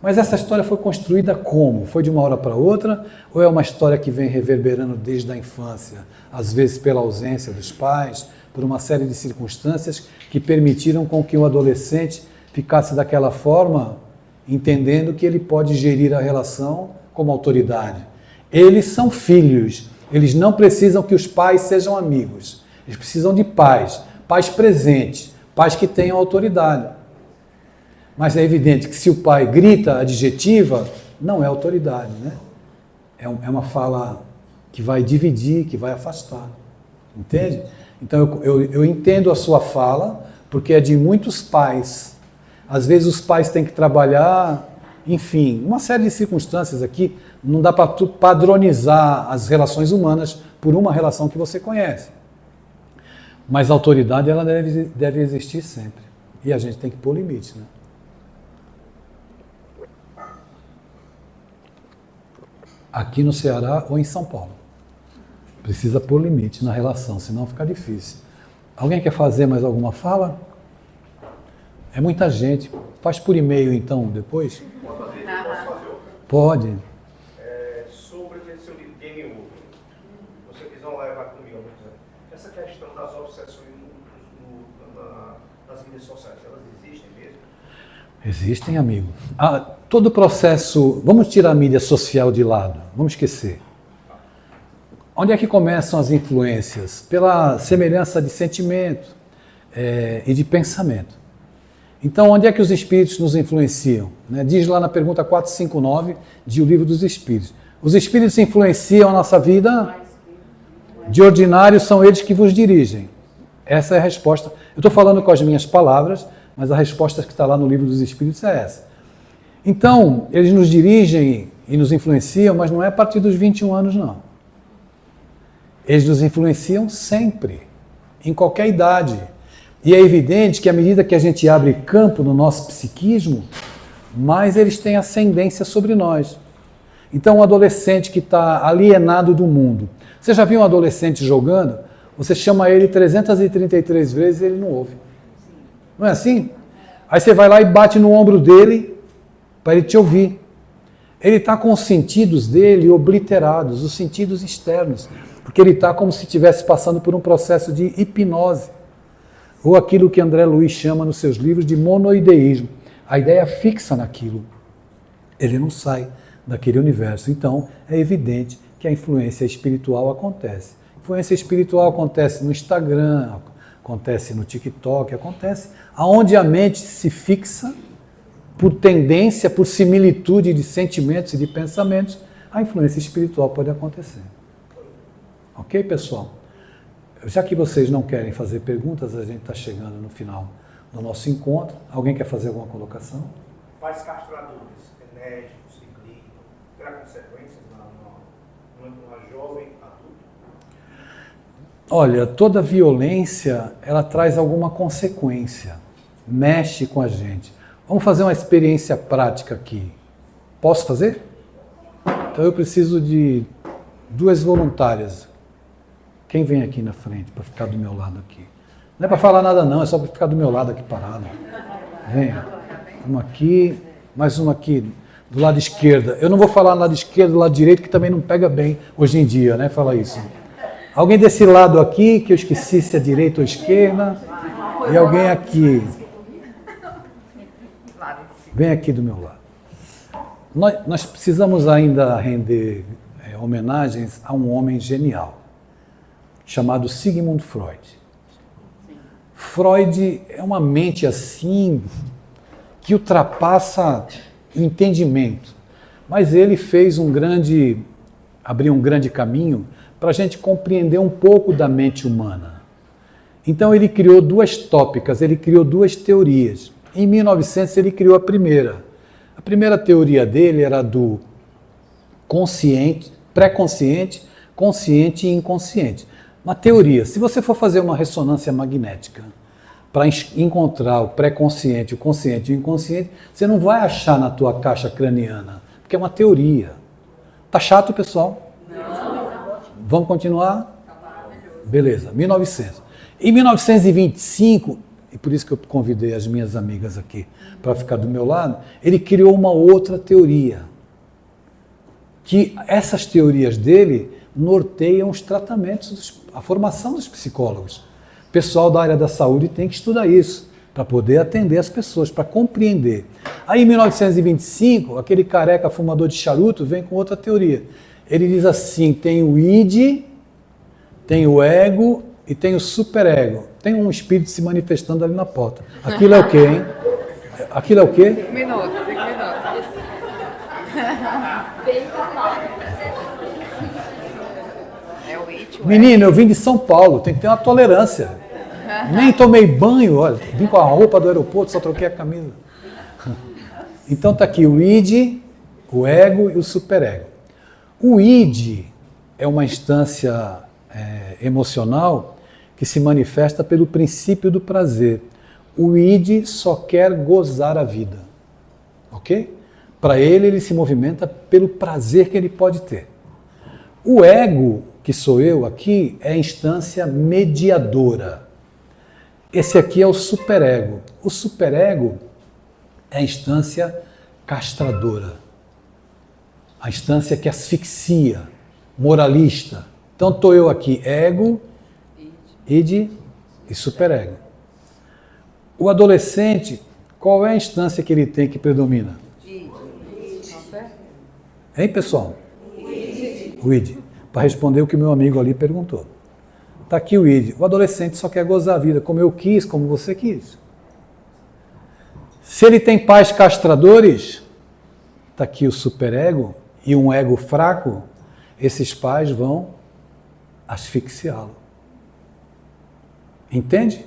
Mas essa história foi construída como? Foi de uma hora para outra? Ou é uma história que vem reverberando desde a infância? Às vezes pela ausência dos pais, por uma série de circunstâncias que permitiram com que o adolescente ficasse daquela forma, entendendo que ele pode gerir a relação como autoridade. Eles são filhos, eles não precisam que os pais sejam amigos. Eles precisam de pais, pais presentes, pais que tenham autoridade. Mas é evidente que se o pai grita, adjetiva, não é autoridade, né? É uma fala que vai dividir, que vai afastar. Entende? Então eu entendo a sua fala, porque é de muitos pais. Às vezes os pais têm que trabalhar, enfim, uma série de circunstâncias aqui. Não dá para padronizar as relações humanas por uma relação que você conhece. Mas a autoridade, ela deve existir sempre. E a gente tem que pôr limites, né? Aqui no Ceará ou em São Paulo. Precisa pôr limite na relação, senão fica difícil. Alguém quer fazer mais alguma fala? É muita gente. Faz por e-mail então, depois? Posso fazer outra? Pode. Sobre esse seu livro Game Over, você quis não levar comigo, essa questão das obsessões nas mídias sociais, elas existem mesmo? Existem, amigo. Todo o processo... Vamos tirar a mídia social de lado. Vamos esquecer. Onde é que começam as influências? Pela semelhança de sentimento e de pensamento. Então, onde é que os espíritos nos influenciam? Diz lá na pergunta 459 de O Livro dos Espíritos. Os espíritos influenciam a nossa vida? De ordinário são eles que vos dirigem. Essa é a resposta. Eu estou falando com as minhas palavras, mas a resposta que está lá no livro dos Espíritos é essa. Então, eles nos dirigem e nos influenciam, mas não é a partir dos 21 anos, não. Eles nos influenciam sempre, em qualquer idade. E é evidente que à medida que a gente abre campo no nosso psiquismo, mais eles têm ascendência sobre nós. Então, um adolescente que está alienado do mundo. Você já viu um adolescente jogando? Você chama ele 333 vezes e ele não ouve. Não é assim? Aí você vai lá e bate no ombro dele para ele te ouvir. Ele está com os sentidos dele obliterados, os sentidos externos, porque ele está como se estivesse passando por um processo de hipnose, ou aquilo que André Luiz chama nos seus livros de monoideísmo. A ideia fixa naquilo. Ele não sai daquele universo. Então, é evidente que a influência espiritual acontece. A influência espiritual acontece no Instagram, acontece no TikTok, acontece aonde a mente se fixa por tendência, por similitude de sentimentos e de pensamentos, a influência espiritual pode acontecer. Ok, pessoal? Já que vocês não querem fazer perguntas, a gente está chegando no final do nosso encontro. Alguém quer fazer alguma colocação? Pais castradores, enérgicos, que gritam, terá consequências numa jovem adulta? Olha, toda violência, ela traz alguma consequência, mexe com a gente. Vamos fazer uma experiência prática aqui. Posso fazer? Então eu preciso de 2 voluntárias. Quem vem aqui na frente para ficar do meu lado aqui? Não é para falar nada não, é só para ficar do meu lado aqui parado. Venha. Uma aqui, mais uma aqui, do lado esquerdo. Eu não vou falar do lado esquerdo, do lado direito, que também não pega bem hoje em dia, né? Falar isso. Alguém desse lado aqui, que eu esqueci se é direita ou esquerda. E alguém aqui. Vem aqui do meu lado. Nós precisamos ainda render homenagens a um homem genial, chamado Sigmund Freud. Freud é uma mente assim, que ultrapassa entendimento. Mas ele fez abriu um grande caminho para a gente compreender um pouco da mente humana. Então ele criou 2 tópicas, ele criou 2 teorias. Em 1900 ele criou a primeira. A primeira teoria dele era do consciente, pré-consciente, consciente e inconsciente. Uma teoria, se você for fazer uma ressonância magnética para encontrar o pré-consciente, o consciente e o inconsciente, você não vai achar na tua caixa craniana, porque é uma teoria. Tá chato, pessoal? Não. Vamos continuar? Beleza, 1900. Em 1925, e por isso que eu convidei as minhas amigas aqui para ficar do meu lado, ele criou uma outra teoria. Que essas teorias dele norteiam os tratamentos, a formação dos psicólogos. O pessoal da área da saúde tem que estudar isso, para poder atender as pessoas, para compreender. Aí em 1925, aquele careca fumador de charuto vem com outra teoria. Ele diz assim, tem o id, tem o ego e tem o superego. Tem um espírito se manifestando ali na porta. Aquilo é o quê, hein? Aquilo é o quê? 5 minutos, 5 minutos. É o it, Menino, eu vim de São Paulo, tem que ter uma tolerância. Nem tomei banho, olha, vim com a roupa do aeroporto, só troquei a camisa. Então tá aqui o id, o ego e o superego. O id é uma instância emocional que se manifesta pelo princípio do prazer. O id só quer gozar a vida, ok? Para ele se movimenta pelo prazer que ele pode ter. O ego, que sou eu aqui, é a instância mediadora. Esse aqui é o superego. O superego é a instância castradora. A instância que asfixia, moralista. Então estou eu aqui, ego, id e superego. O adolescente, qual é a instância que ele tem que predomina? Hein, pessoal? O id. Para responder o que meu amigo ali perguntou. Está aqui o id. O adolescente só quer gozar a vida, como eu quis, como você quis. Se ele tem pais castradores, está aqui o superego, e um ego fraco, esses pais vão asfixiá-lo. Entende?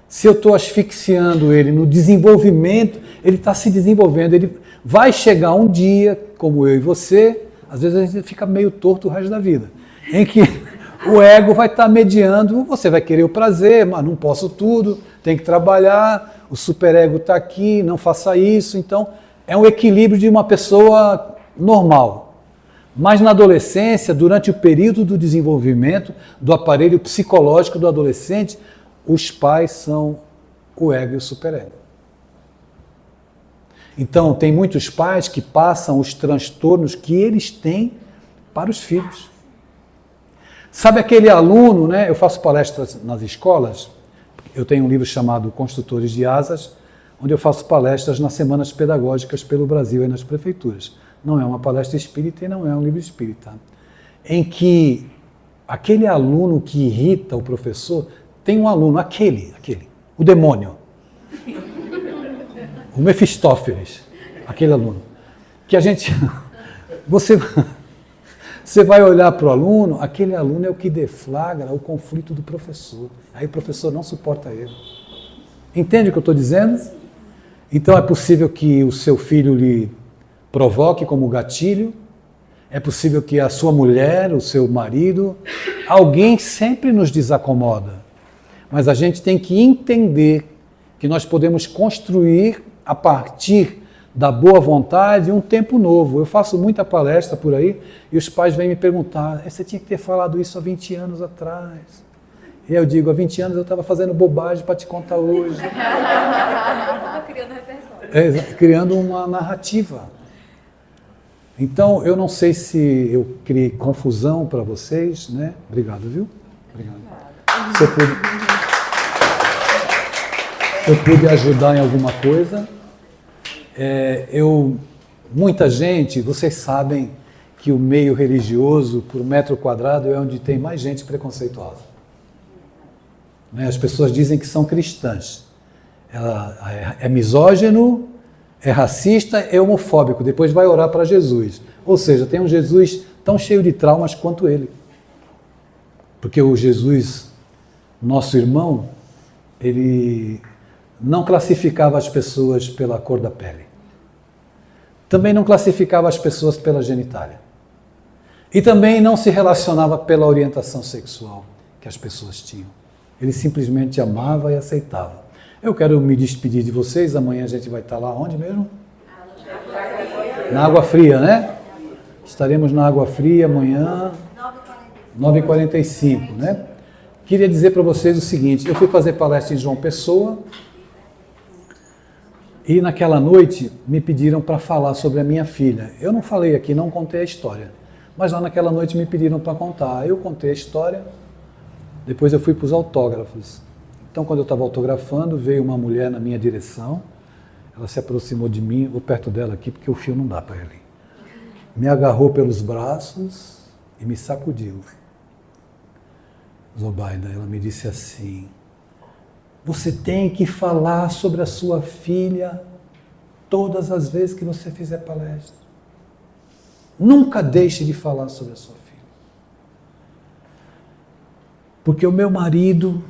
Se eu estou asfixiando ele no desenvolvimento, ele está se desenvolvendo, ele vai chegar um dia, como eu e você, às vezes a gente fica meio torto o resto da vida, em que o ego vai estar mediando, você vai querer o prazer, mas não posso tudo, tem que trabalhar, o superego está aqui, não faça isso. Então, é um equilíbrio de uma pessoa normal. Mas na adolescência, durante o período do desenvolvimento do aparelho psicológico do adolescente, os pais são o ego e o superego. Então, tem muitos pais que passam os transtornos que eles têm para os filhos. Sabe aquele aluno, né? Eu faço palestras nas escolas, eu tenho um livro chamado Construtores de Asas, onde eu faço palestras nas semanas pedagógicas pelo Brasil e nas prefeituras. Não é uma palestra espírita e não é um livro espírita. Em que aquele aluno que irrita o professor, tem um aluno, aquele, o demônio, o Mefistófeles, aquele aluno, que a gente, você vai olhar para o aluno, aquele aluno é o que deflagra o conflito do professor. Aí o professor não suporta ele. Entende o que eu estou dizendo? Então é possível que o seu filho lhe provoque como gatilho, é possível que a sua mulher, o seu marido, alguém sempre nos desacomoda. Mas a gente tem que entender que nós podemos construir a partir da boa vontade um tempo novo. Eu faço muita palestra por aí e os pais vêm me perguntar, você tinha que ter falado isso há 20 anos atrás. E eu digo, há 20 anos eu estava fazendo bobagem para te contar hoje. Criando repertório. Criando uma narrativa. Então, eu não sei se eu criei confusão para vocês, né? Obrigado, viu? Obrigado. Se eu pude ajudar em alguma coisa. Muita gente, vocês sabem que o meio religioso, por metro quadrado, é onde tem mais gente preconceituosa. Né? As pessoas dizem que são cristãs. Ela é misógino, é racista, é homofóbico, depois vai orar para Jesus. Ou seja, tem um Jesus tão cheio de traumas quanto ele. Porque o Jesus, nosso irmão, ele não classificava as pessoas pela cor da pele. Também não classificava as pessoas pela genitália. E também não se relacionava pela orientação sexual que as pessoas tinham. Ele simplesmente amava e aceitava. Eu quero me despedir de vocês, amanhã a gente vai estar lá onde mesmo? Na Água Fria, né? Estaremos na Água Fria amanhã, 9h45, né? Queria dizer para vocês o seguinte, eu fui fazer palestra em João Pessoa e naquela noite me pediram para falar sobre a minha filha. Eu não falei aqui, não contei a história, mas lá naquela noite me pediram para contar. Eu contei a história, depois eu fui para os autógrafos. Então, quando eu estava autografando, veio uma mulher na minha direção, ela se aproximou de mim, vou perto dela aqui porque o fio não dá para ele. Me agarrou pelos braços e me sacudiu. Zobaida, ela me disse assim, você tem que falar sobre a sua filha todas as vezes que você fizer palestra. Nunca deixe de falar sobre a sua filha. Porque o meu marido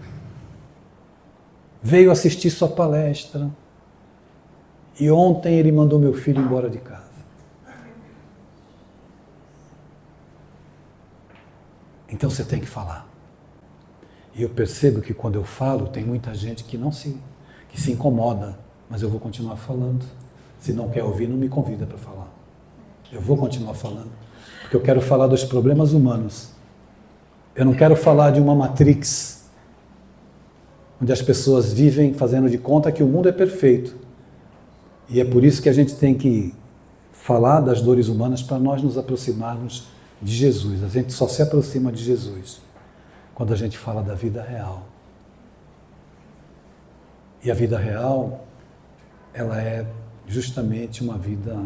veio assistir sua palestra e ontem ele mandou meu filho embora de casa. Então você tem que falar. E eu percebo que quando eu falo, tem muita gente que que se incomoda, mas eu vou continuar falando. Se não quer ouvir, não me convida para falar. Eu vou continuar falando, porque eu quero falar dos problemas humanos. Eu não quero falar de uma matrix, onde as pessoas vivem fazendo de conta que o mundo é perfeito. E é por isso que a gente tem que falar das dores humanas para nós nos aproximarmos de Jesus. A gente só se aproxima de Jesus quando a gente fala da vida real. E a vida real, ela é justamente uma vida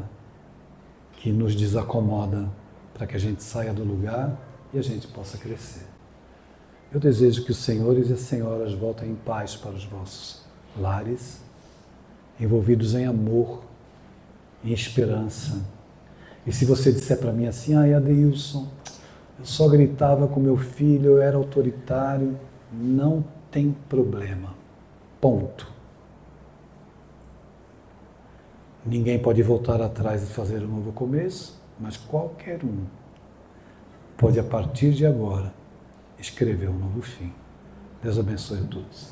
que nos desacomoda para que a gente saia do lugar e a gente possa crescer. Eu desejo que os senhores e as senhoras voltem em paz para os vossos lares, envolvidos em amor, em esperança, E se você disser para mim assim, ai Adeilson, eu só gritava com meu filho, eu era autoritário, não tem problema. Ponto. Ninguém pode voltar atrás e fazer um novo começo, mas qualquer um pode, a partir de agora, escrever um novo fim. Deus abençoe a todos.